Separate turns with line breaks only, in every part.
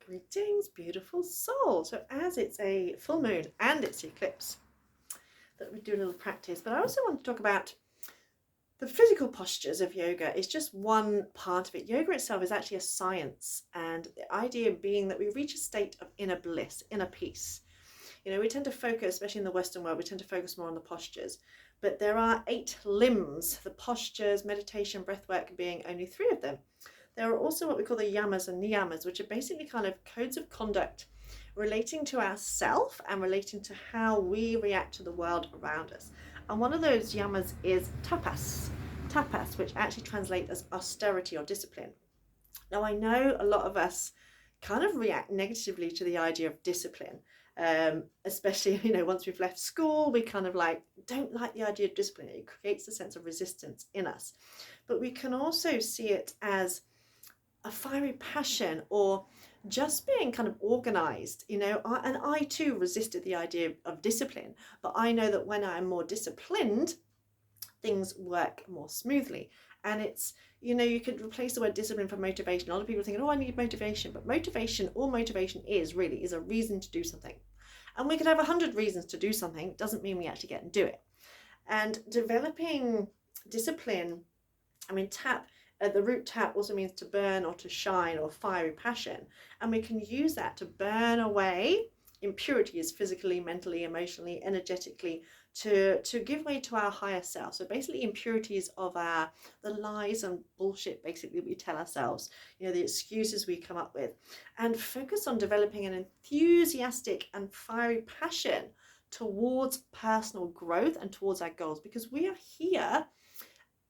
Greetings, beautiful soul. So as it's a full moon and it's the eclipse, that we do a little practice. But I also want to talk about the physical postures of yoga is just one part of it. Yoga itself is actually a science, and the idea being that we reach a state of inner bliss, inner peace. You know, we tend to focus, especially in the Western world, we tend to focus more on the postures. But there are 8 limbs, the postures, meditation, breathwork being only 3 of them. There are also what we call the yamas and niyamas, which are basically kind of codes of conduct relating to ourself and relating to how we react to the world around us. And one of those yamas is tapas, which actually translates as austerity or discipline. Now, I know a lot of us kind of react negatively to the idea of discipline, especially, once we've left school, we kind of don't like the idea of discipline. It creates a sense of resistance in us. But we can also see it as a fiery passion, or just being kind of organized, and I too resisted the idea of discipline, but I know that when I'm more disciplined, things work more smoothly. And it's, you could replace the word discipline for motivation. A lot of people think, oh, I need motivation, but all motivation is a reason to do something. And we could have 100 reasons to do something, doesn't mean we actually get and do it. And developing discipline, the root tap also means to burn or to shine or fiery passion. And we can use that to burn away impurities physically, mentally, emotionally, energetically, to give way to our higher self. So basically impurities of the lies and bullshit basically we tell ourselves, the excuses we come up with, and focus on developing an enthusiastic and fiery passion towards personal growth and towards our goals, because we are here.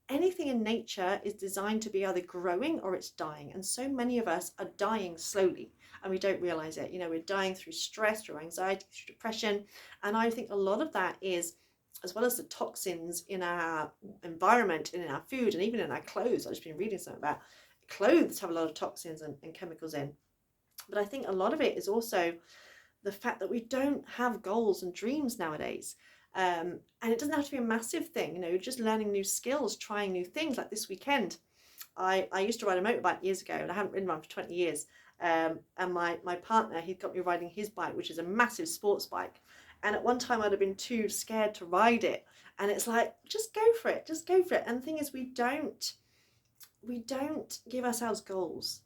Anything in nature is designed to be either growing or it's dying. And so many of us are dying slowly and we don't realize it. We're dying through stress, through anxiety, through depression. And I think a lot of that is, as well as the toxins in our environment and in our food and even in our clothes. I've just been reading something about clothes have a lot of toxins and chemicals in. But I think a lot of it is also the fact that we don't have goals and dreams nowadays. And it doesn't have to be a massive thing, just learning new skills, trying new things. Like this weekend, I used to ride a motorbike years ago, and I haven't ridden one for 20 years. And my partner, he'd got me riding his bike, which is a massive sports bike. And at one time I'd have been too scared to ride it. And it's like, just go for it. And the thing is, we don't give ourselves goals.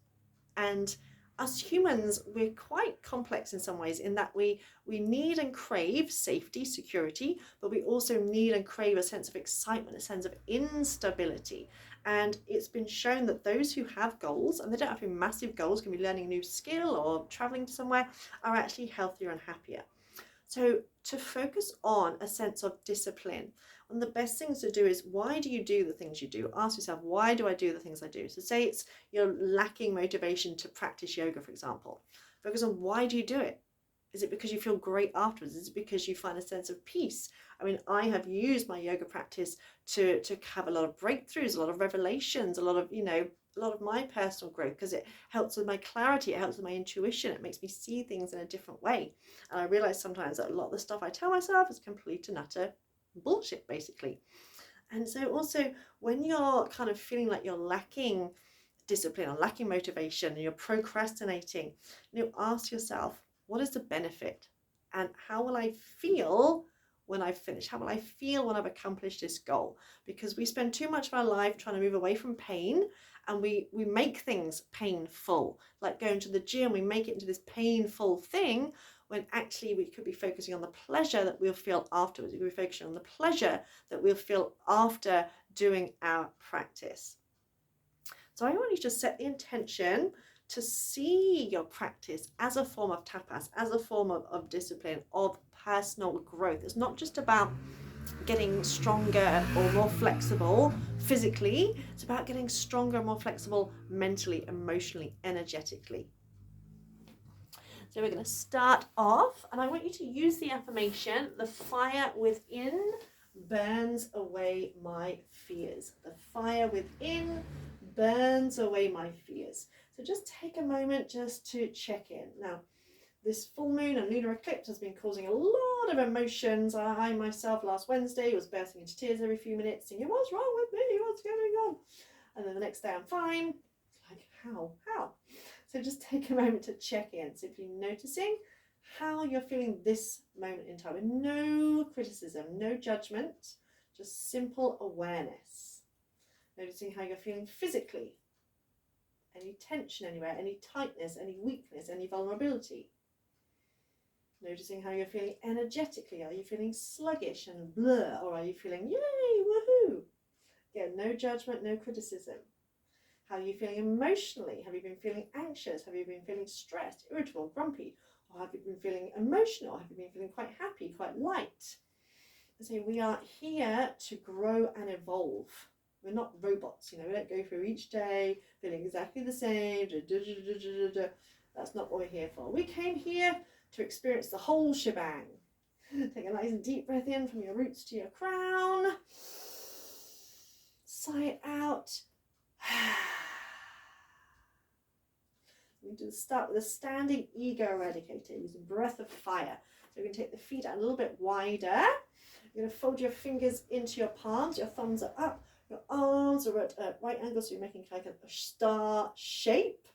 And as humans, we're quite complex in some ways, in that we need and crave safety, security, but we also need and crave a sense of excitement, a sense of instability. And it's been shown that those who have goals, and they don't have to be massive goals, can be learning a new skill or traveling to somewhere, are actually healthier and happier. So to focus on a sense of discipline, one of the best things to do is, why do you do the things you do? Ask yourself, why do I do the things I do? So say you're lacking motivation to practice yoga, for example. Focus on, why do you do it? Is it because you feel great afterwards? Is it because you find a sense of peace? I have used my yoga practice to have a lot of breakthroughs, a lot of revelations, a lot of my personal growth, because it helps with my clarity, it helps with my intuition, it makes me see things in a different way. And I realize sometimes that a lot of the stuff I tell myself is complete and utter bullshit, basically. And so also, when you're kind of feeling like you're lacking discipline or lacking motivation and you're procrastinating, ask yourself, what is the benefit? And how will I feel when I've finished? How will I feel when I've accomplished this goal? Because we spend too much of our life trying to move away from pain, and we make things painful, like going to the gym. We make it into this painful thing, when actually we could be focusing on the pleasure that we'll feel afterwards. We could be focusing on the pleasure that we'll feel after doing our practice. So I want you to set the intention to see your practice as a form of tapas, as a form of discipline, of personal growth. It's not just about getting stronger or more flexible physically. It's about getting stronger and more flexible mentally, emotionally, energetically. So we're going to start off, and I want you to use the affirmation, the fire within burns away my fears. The fire within burns away my fears. So just take a moment just to check in. Now, this full moon and lunar eclipse has been causing a lot of emotions. I myself last Wednesday was bursting into tears every few minutes, thinking, what's wrong with me? What's going on? And then the next day I'm fine. Like, how? So just take a moment to check in, simply noticing how you're feeling this moment in time, with no criticism, no judgment, just simple awareness. Noticing how you're feeling physically, any tension anywhere, any tightness, any weakness, any vulnerability. Noticing how you're feeling energetically. Are you feeling sluggish and blur, or are you feeling yay, woohoo? Again, no judgment, no criticism. How are you feeling emotionally? Have you been feeling anxious? Have you been feeling stressed, irritable, grumpy? Or have you been feeling emotional? Have you been feeling quite happy, quite light? So we are here to grow and evolve. We're not robots, we don't go through each day feeling exactly the same. That's not what we're here for. We came here to experience the whole shebang. Take a nice deep breath in from your roots to your crown. Sigh it out. We do start with a standing ego eradicator using breath of fire. So we can take the feet out a little bit wider. You're going to fold your fingers into your palms. Your thumbs are up. Your arms are at right angles, so you're making like a star shape.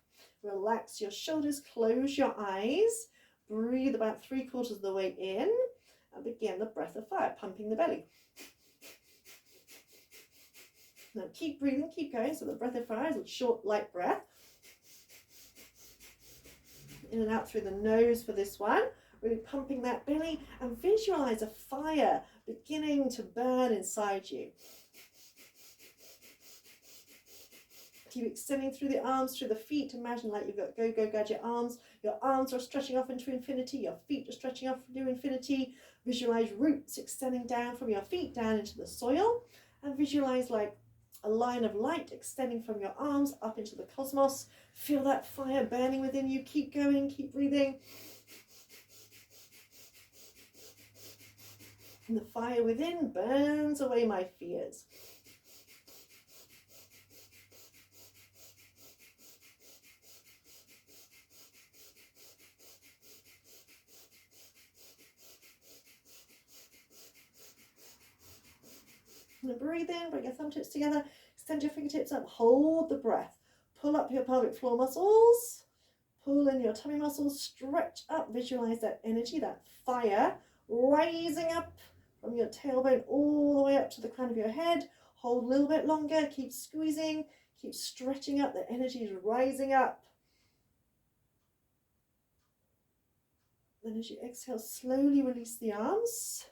Relax your shoulders, close your eyes. Breathe about 3/4 of the way in. And begin the breath of fire, pumping the belly. Now keep breathing, keep going. So the breath of fire is a short, light breath. In and out through the nose for this one. Really pumping that belly, and visualize a fire beginning to burn inside you. Keep extending through the arms, through the feet. Imagine like you've got go gadget arms. Your arms are stretching off into infinity. Your feet are stretching off into infinity. Visualize roots extending down from your feet down into the soil. And visualize like a line of light extending from your arms up into the cosmos. Feel that fire burning within you. Keep going, keep breathing. And the fire within burns away my fears. And breathe in, bring your thumb tips together, extend your fingertips up, hold the breath. Pull up your pelvic floor muscles, pull in your tummy muscles, stretch up, visualize that energy, that fire, rising up from your tailbone all the way up to the crown of your head. Hold a little bit longer, keep squeezing, keep stretching up, the energy is rising up. Then as you exhale, slowly release the arms.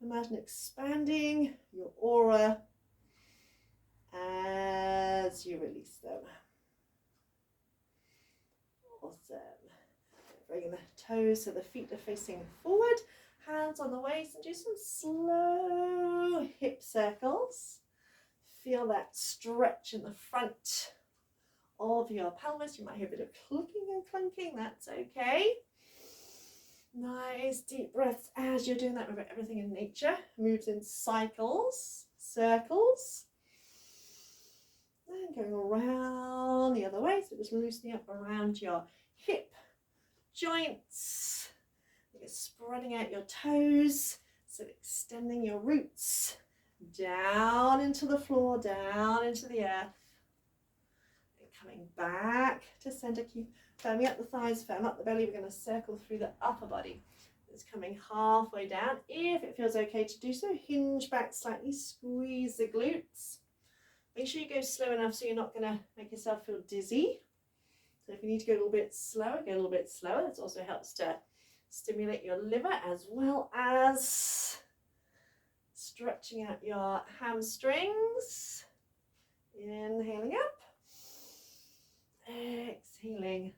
Imagine expanding your aura as you release them. Awesome. Bring the toes so the feet are facing forward, hands on the waist, and do some slow hip circles. Feel that stretch in the front of your pelvis. You might hear a bit of clicking and clunking, that's okay. Nice deep breaths as you're doing that. Remember, everything in nature moves in cycles, circles. And going around the other way, so just loosening up around your hip joints. You're spreading out your toes, so extending your roots down into the floor, down into the earth. And coming back to center, keep firming up the thighs, firm up the belly. We're going to circle through the upper body. It's coming halfway down. If it feels okay to do so, hinge back slightly, squeeze the glutes. Make sure you go slow enough so you're not going to make yourself feel dizzy. So if you need to go a little bit slower, go a little bit slower. This also helps to stimulate your liver as well as stretching out your hamstrings. Inhaling up, exhaling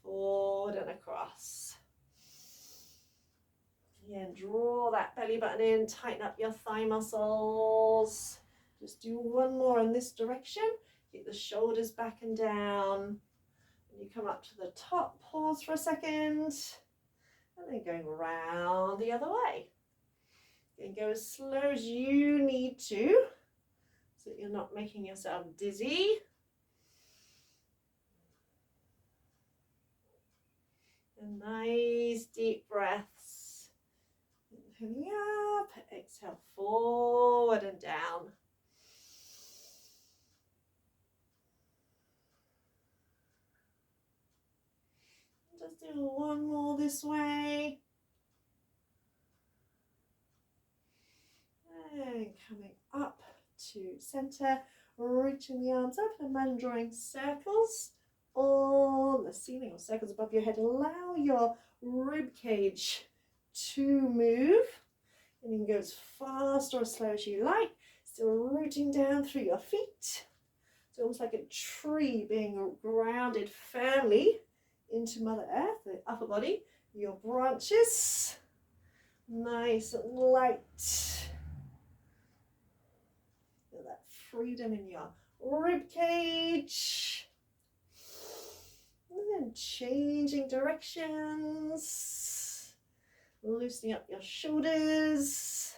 forward and across. Again, draw that belly button in, tighten up your thigh muscles. Just do one more in this direction. Keep the shoulders back and down. When you come up to the top, pause for a second. And then going around the other way. You can go as slow as you need to, so that you're not making yourself dizzy. And nice deep breaths. Inhaling up, exhale forward and down. Still one more this way. And coming up to center, reaching the arms up. Imagine drawing circles on the ceiling or circles above your head. Allow your rib cage to move. And you can go as fast or as slow as you like. Still rooting down through your feet. It's almost like a tree being grounded firmly into Mother Earth, the upper body, your branches. Nice and light. Feel that freedom in your rib cage. And then changing directions. Loosening up your shoulders.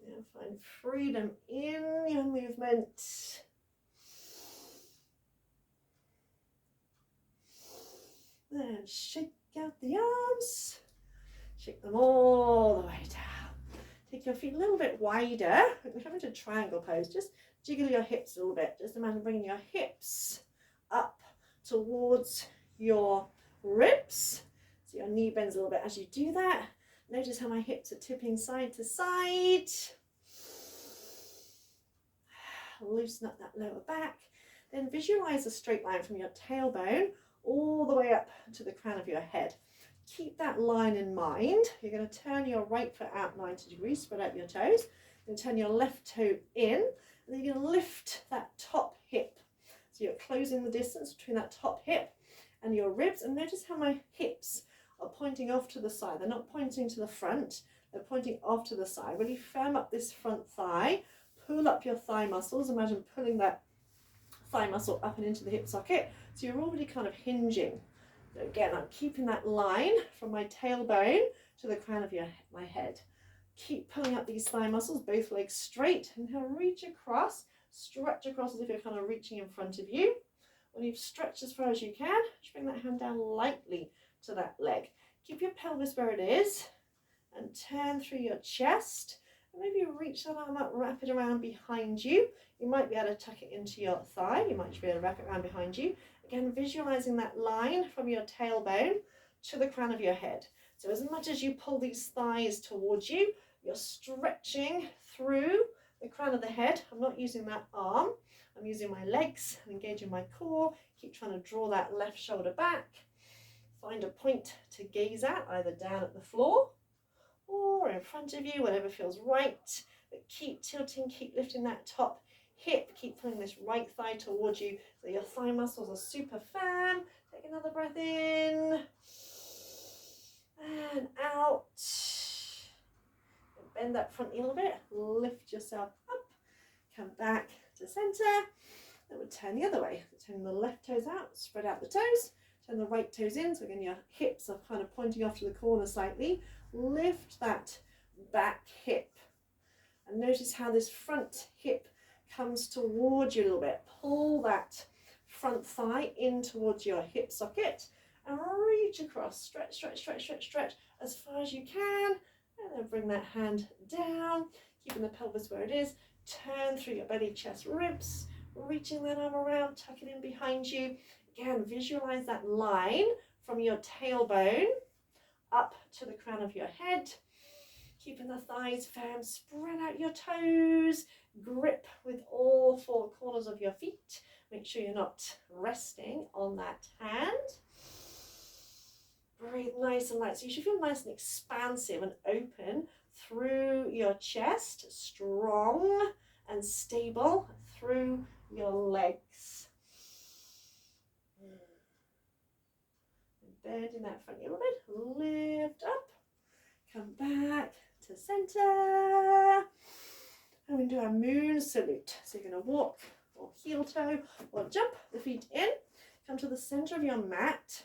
And find freedom in your movement. Then shake out the arms. Shake them all the way down. Take your feet a little bit wider. We're coming to triangle pose. Just jiggle your hips a little bit. Just imagine bringing your hips up towards your ribs. So your knee bends a little bit as you do that. Notice how my hips are tipping side to side. Loosen up that lower back. Then visualize a straight line from your tailbone all the way up to the crown of your head. Keep that line in mind. You're going to turn your right foot out 90 degrees, spread out your toes. You're going to turn your left toe in, and then you're going to lift that top hip. So you're closing the distance between that top hip and your ribs. And notice how my hips are pointing off to the side. They're not pointing to the front. They're pointing off to the side. Really firm up this front thigh. Pull up your thigh muscles. Imagine pulling that thigh muscle up and into the hip socket. So you're already kind of hinging. So again, I'm keeping that line from my tailbone to the crown of my head. Keep pulling up these thigh muscles, both legs straight, and now reach across, stretch across as if you're kind of reaching in front of you. When you've stretched as far as you can, just bring that hand down lightly to that leg. Keep your pelvis where it is and turn through your chest. And maybe reach that arm up, wrap it around behind you. You might be able to tuck it into your thigh. You might just be able to wrap it around behind you. Again, visualizing that line from your tailbone to the crown of your head. So as much as you pull these thighs towards you, you're stretching through the crown of the head. I'm not using that arm. I'm using my legs and engaging my core. Keep trying to draw that left shoulder back. Find a point to gaze at, either down at the floor or in front of you, whatever feels right. But keep tilting, keep lifting that top hip. Keep pulling this right thigh towards you so your thigh muscles are super firm. Take another breath in and out. Bend that front knee a little bit. Lift yourself up. Come back to center. Then we'll turn the other way. Turn the left toes out. Spread out the toes. Turn the right toes in. So again, your hips are kind of pointing off to the corner slightly. Lift that back hip. And notice how this front hip comes towards you a little bit. Pull that front thigh in towards your hip socket and reach across. Stretch, stretch, stretch, stretch, stretch as far as you can. And then bring that hand down, keeping the pelvis where it is. Turn through your belly, chest, ribs, reaching that arm around, tuck it in behind you. Again, visualize that line from your tailbone up to the crown of your head. Keeping the thighs firm, spread out your toes, grip with all four corners of your feet. Make sure you're not resting on that hand. Breathe nice and light. So you should feel nice and expansive and open through your chest, strong and stable through your legs. Bending that front knee a little bit, lift up, come back to center, and we do our moon salute. So you're going to walk or heel toe or jump the feet in, come to the center of your mat.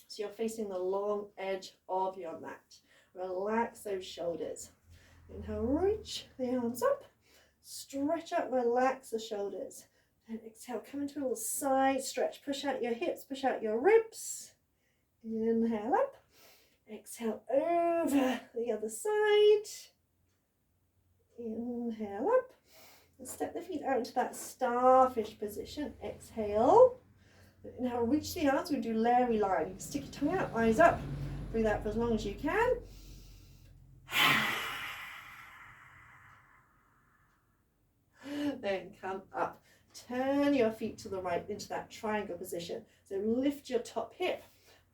So you're facing the long edge of your mat. Relax those shoulders. Inhale, reach the arms up, stretch out, relax the shoulders. And exhale, come into a little side stretch. Push out your hips, push out your ribs. Inhale up, exhale over the other side. Inhale up, And step the feet out into that starfish position. Exhale. Now reach the arms. We do Larry line. You can stick your tongue out, eyes up. Breathe out for as long as you can. Then come up. Turn your feet to the right into that triangle position. So lift your top hip.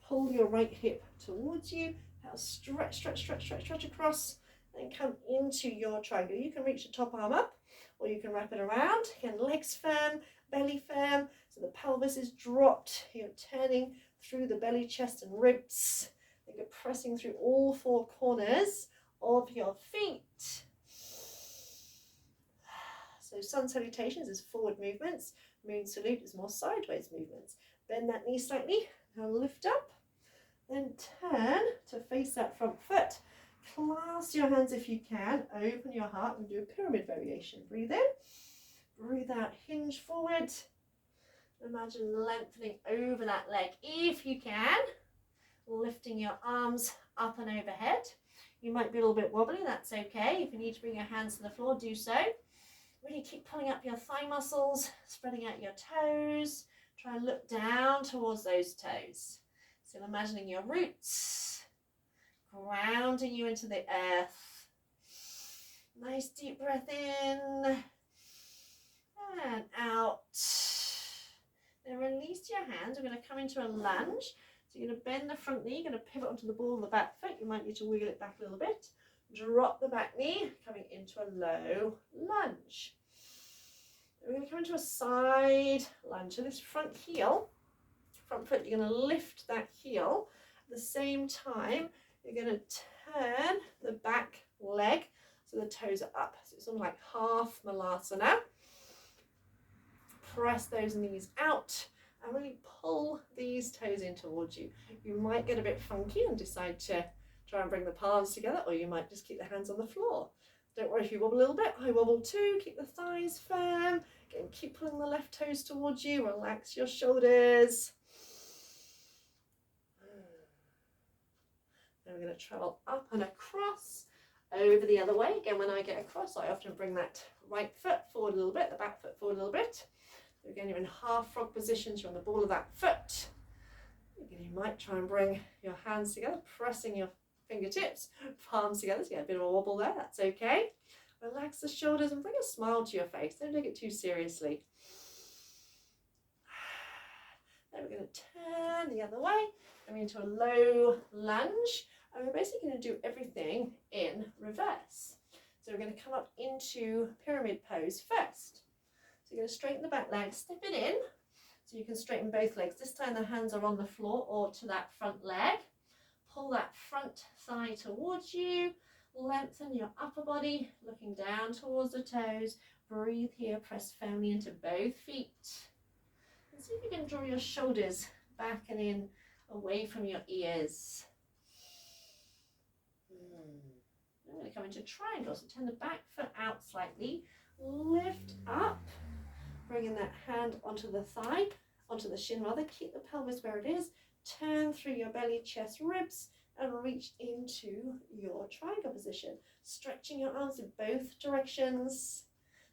Pull your right hip towards you. Now stretch, stretch, stretch, stretch, stretch across. Then come into your triangle. You can reach the top arm up, or you can wrap it around. Again, legs firm, belly firm. So the pelvis is dropped. You're turning through the belly, chest, and ribs. Then you're pressing through all four corners of your feet. So sun salutations is forward movements. Moon salute is more sideways movements. Bend that knee slightly. Now lift up. Then turn to face that front foot. Clasp your hands if you can. Open your heart and do a pyramid variation. Breathe in. Breathe out. Hinge forward. Imagine lengthening over that leg if you can. Lifting your arms up and overhead. You might be a little bit wobbly. That's okay. If you need to bring your hands to the floor, do so. Really keep pulling up your thigh muscles, spreading out your toes. Try and look down towards those toes. So imagining your roots, grounding you into the earth. Nice deep breath in and out. Then release your hands. We're going to come into a lunge. So you're going to bend the front knee, you're going to pivot onto the ball of the back foot. You might need to wiggle it back a little bit. Drop the back knee, coming into a low lunge. We're going to come into a side lunge. So this front heel, front foot, you're going to lift that heel. At the same time, you're going to turn the back leg so the toes are up. So it's sort of like half malasana. Press those knees out and really pull these toes in towards you. You might get a bit funky and decide to try and bring the palms together, or you might just keep the hands on the floor. Don't worry if you wobble a little bit. I wobble too. Keep the thighs firm. Again, keep pulling the left toes towards you. Relax your shoulders. Then we're going to travel up and across, over the other way. Again, when I get across, I often bring that right foot forward a little bit, the back foot forward a little bit. So again, you're in half frog position. So you're on the ball of that foot. Again, you might try and bring your hands together, pressing your fingertips, palms together, so you get a bit of a wobble there, that's okay. Relax the shoulders and bring a smile to your face, don't take it too seriously. Then we're going to turn the other way, coming into a low lunge, and we're basically going to do everything in reverse. So we're going to come up into pyramid pose first. So you're going to straighten the back leg, step it in, so you can straighten both legs. This time the hands are on the floor or to that front leg. Pull that front thigh towards you. Lengthen your upper body, looking down towards the toes. Breathe here, press firmly into both feet. And see if you can draw your shoulders back and in, away from your ears. I'm going to come into triangle, so turn the back foot out slightly. Lift up, bringing that hand onto the thigh, onto the shin rather. Keep the pelvis where it is. Turn through your belly, chest, ribs, and reach into your triangle position. Stretching your arms in both directions.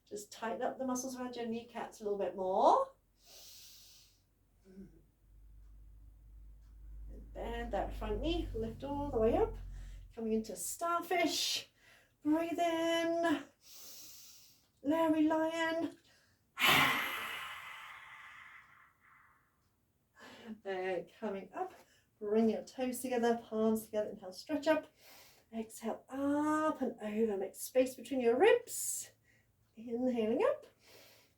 Just tighten up the muscles around your kneecaps a little bit more. And bend that front knee, lift all the way up. Coming into starfish. Breathe in. Larry lion. And coming up, bring your toes together, palms together, inhale, stretch up, exhale, up and over, make space between your ribs, inhaling up,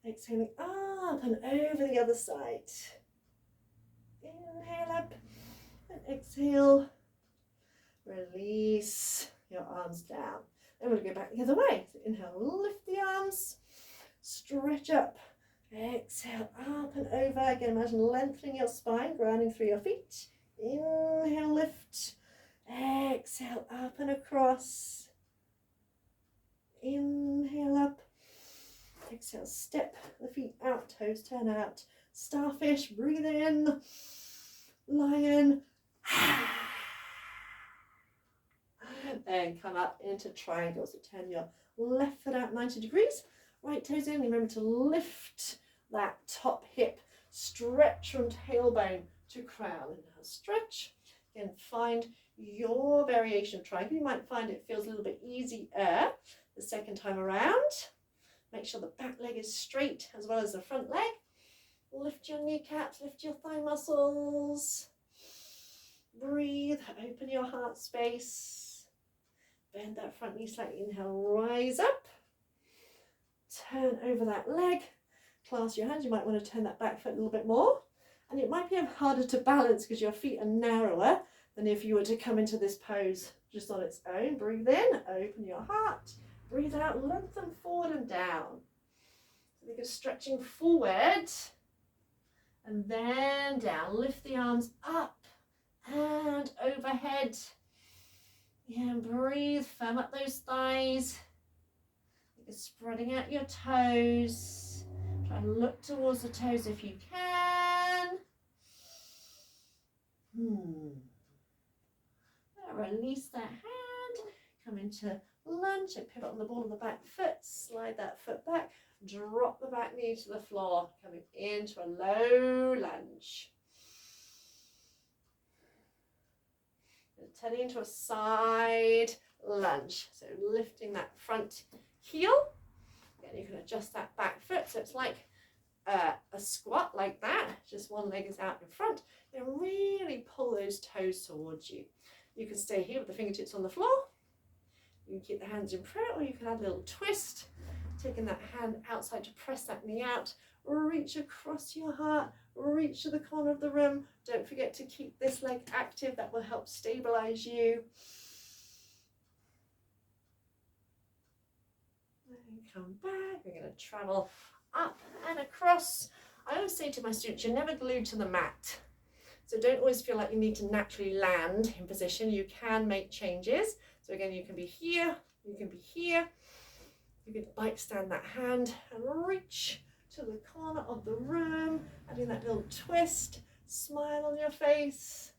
exhaling up and over the other side, inhale up, and exhale, release your arms down, then we'll go back the other way, so inhale, lift the arms, stretch up, exhale, up and over. Again, imagine lengthening your spine, grounding through your feet. Inhale, lift. Exhale, up and across. Inhale, up. Exhale, step the feet out, toes turn out. Starfish, breathe in. Lion. Then come up into triangle. So turn your left foot out 90 degrees. Right toes in. Remember to lift that top hip. Stretch from tailbone to crown. And now stretch. Again, find your variation of triangle. You might find it feels a little bit easier the second time around. Make sure the back leg is straight as well as the front leg. Lift your kneecaps, lift your thigh muscles. Breathe, open your heart space. Bend that front knee slightly. Inhale, rise up. Turn over that leg. Clasp your hands. You might want to turn that back foot a little bit more. And it might be harder to balance because your feet are narrower than if you were to come into this pose just on its own. Breathe in, open your heart. Breathe out, lengthen forward and down. So think of stretching forward and then down. Lift the arms up and overhead. Yeah, and breathe, firm up those thighs. Think of spreading out your toes. Try and look towards the toes if you can. Release that hand. Come into lunge and pivot on the ball of the back foot. Slide that foot back. Drop the back knee to the floor. Coming into a low lunge. And turning into a side lunge. So lifting that front heel. Again, you can adjust that back foot so it's like a squat like that. Just one leg is out in front. And really pull those toes towards you. You can stay here with the fingertips on the floor. You can keep the hands in prayer, or you can add a little twist, taking that hand outside to press that knee out. Reach across your heart, reach to the corner of the room. Don't forget to keep this leg active. That will help stabilize you. And come back. We're going to travel up and across. I always say to my students, you're never glued to the mat. So don't always feel like you need to naturally land in position. You can make changes. So again, you can be here, you can be here. You can bike stand that hand and reach to the corner of the room, adding that little twist, smile on your face.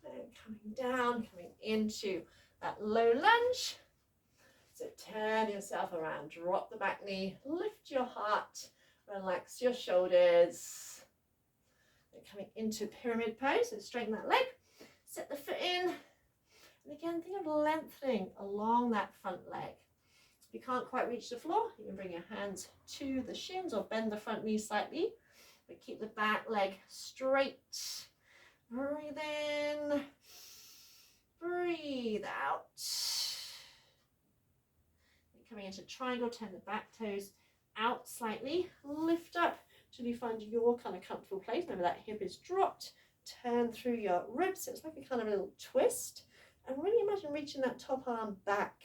And coming down, coming into that low lunge. So turn yourself around, drop the back knee, lift your heart, relax your shoulders. And coming into pyramid pose, so straighten that leg, set the foot in, and again think of lengthening along that front leg. If you can't quite reach the floor, you can bring your hands to the shins or bend the front knee slightly, but keep the back leg straight. Breathe in, breathe out. And coming into triangle, turn the back toes out slightly, lift up till you find your kind of comfortable place. Remember that hip is dropped, turn through your ribs, so it's like a kind of a little twist, and really imagine reaching that top arm back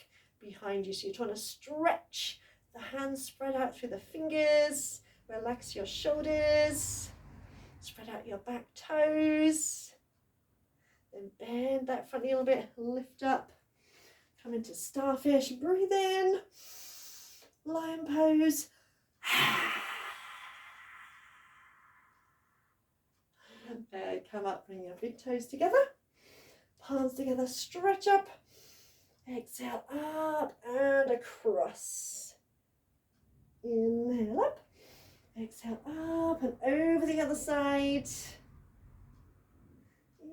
behind you. So you're trying to stretch the hands, spread out through the fingers, relax your shoulders, spread out your back toes, then bend that front knee a little bit, lift up, come into starfish, breathe in, lion pose. And come up, bring your big toes together, palms together, stretch up, exhale up and across. Inhale up, exhale up and over the other side.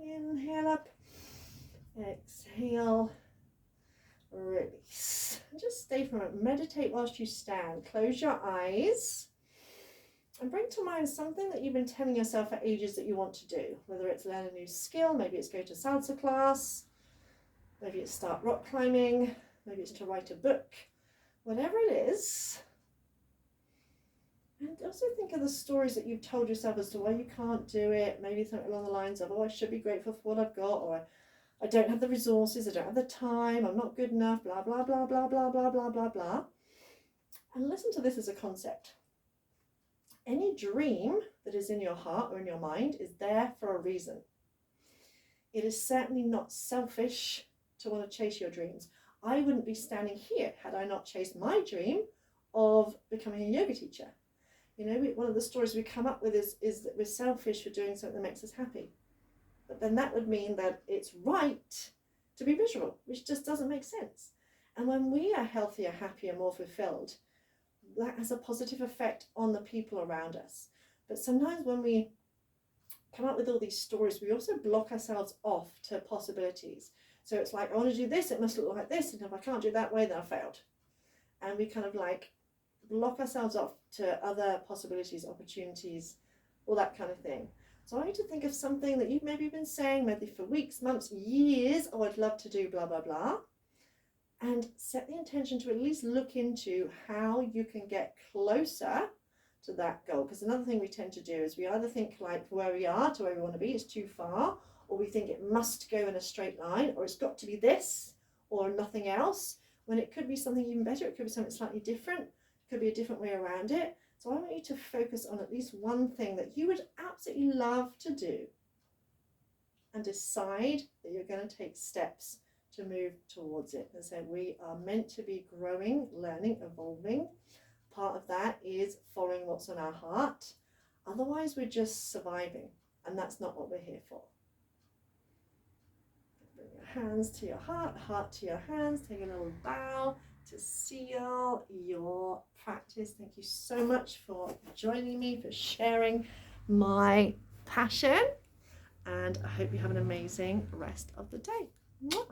Inhale up, exhale, release. And just stay for a moment, meditate whilst you stand. Close your eyes and bring to mind something that you've been telling yourself for ages that you want to do, whether it's learn a new skill, maybe it's go to salsa class, maybe it's start rock climbing, maybe it's to write a book, whatever it is. And also think of the stories that you've told yourself as to why you can't do it. Maybe something along the lines of, oh, I should be grateful for what I've got, or I don't have the resources, I don't have the time, I'm not good enough, blah, blah, blah, blah, blah, blah, blah, blah, blah. And listen to this as a concept. Any dream that is in your heart or in your mind is there for a reason. It is certainly not selfish to want to chase your dreams. I wouldn't be standing here had I not chased my dream of becoming a yoga teacher. You know, one of the stories we come up with is that we're selfish for doing something that makes us happy. But then that would mean that it's right to be miserable, which just doesn't make sense. And when we are healthier, happier, more fulfilled, that has a positive effect on the people around us. But sometimes when we come up with all these stories, we also block ourselves off to possibilities. So it's like, I want to do this, it must look like this, and if I can't do it that way, then I failed. And we kind of like block ourselves off to other possibilities, opportunities, all that kind of thing. So I want you to think of something that you've maybe been saying, maybe for weeks, months, years, oh, I'd love to do blah, blah, blah. And set the intention to at least look into how you can get closer to that goal. Because another thing we tend to do is we either think like where we are to where we want to be is too far, or we think it must go in a straight line, or it's got to be this or nothing else, when it could be something even better. It could be something slightly different. It could be a different way around it. So I want you to focus on at least one thing that you would absolutely love to do and decide that you're going to take steps to move towards it. And so we are meant to be growing, learning, evolving. Part of that is following what's on our heart. Otherwise, we're just surviving, and that's not what we're here for. Bring your hands to your heart, heart to your hands. Take a little bow to seal your practice. Thank you so much for joining me, for sharing my passion, and I hope you have an amazing rest of the day. Mwah.